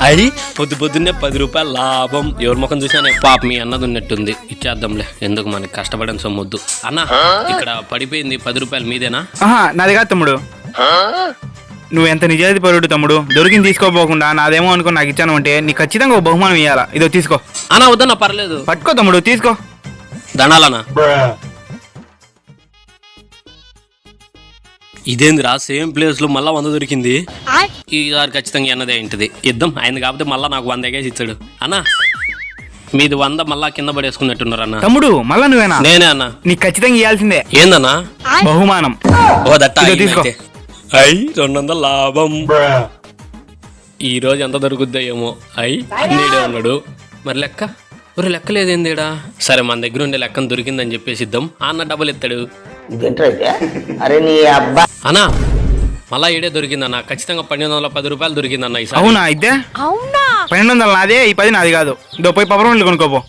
అయ్యి పొద్దున్నే 10 రూపాయల లాభం. ఎవరి ముఖం చూసానే పాప మీ అన్నది ఉన్నట్టుంది. ఇచ్చేద్దాంలే, ఎందుకు మనకి కష్టపడని సొమ్మొద్దు. అన్న ఇక్కడ పడిపోయింది 10 రూపాయలు మీదేనా? నాది కాదు తమ్ముడు. నువ్వు ఎంత నిజాయితీ పరుడు తమ్ముడు. దొరికింది తీసుకోపోకుండా నాదేమో అనుకుని నాకు ఇచ్చాను అంటే నీకు ఖచ్చితంగా ఒక బహుమానం ఇవ్వాలా. ఇదో తీసుకో. అన్నా వద్దన్నా పర్లేదు. పట్టుకో తమ్ముడు, తీసుకో. దండాలన్నా. ఇదేందిరా సేమ్ ప్లేస్ లో మళ్ళా 100 దొరికింది. ఈసారి ఖచ్చితంగా అన్నదే ఏంటిది ఇద్దాం. ఆయన కాబట్టి మళ్ళా నాకు 100 ఎగేసి ఇచ్చాడు. అన్నా మీది 100 మళ్ళా కింద పడేసుకున్నట్టున్నారు అన్న. తమ్ముడు మళ్ళా నువ్వేనా? నేనే అన్న. నీకు ఖచ్చితంగా ఇవ్వాల్సిందే. ఏందన్నా? బహుమానం. ఓ దట్టా తీసుకో. 200 లాభం. ఈ రోజు ఎంత దొరుకుద్దో ఏమో. నీడే ఉన్నాడు మరి లెక్క. ఒరే లెక్క లేదేందేడా. సరే మన దగ్గర ఉండే లెక్కను దొరికిందని చెప్పేసి ఇద్దాం. అన్న డబ్బులు ఎత్తాడు. అన్నా మళ్ళా ఈడే దొరికిందన్న. ఖచ్చితంగా 1210 రూపాయలు దొరికిందన్న ఈసారి. అవునా? అయితే 1200 నాదే, ఈ 10 నాది కాదు. ఇదో పోయి పవర్ కొనుక్కోపో.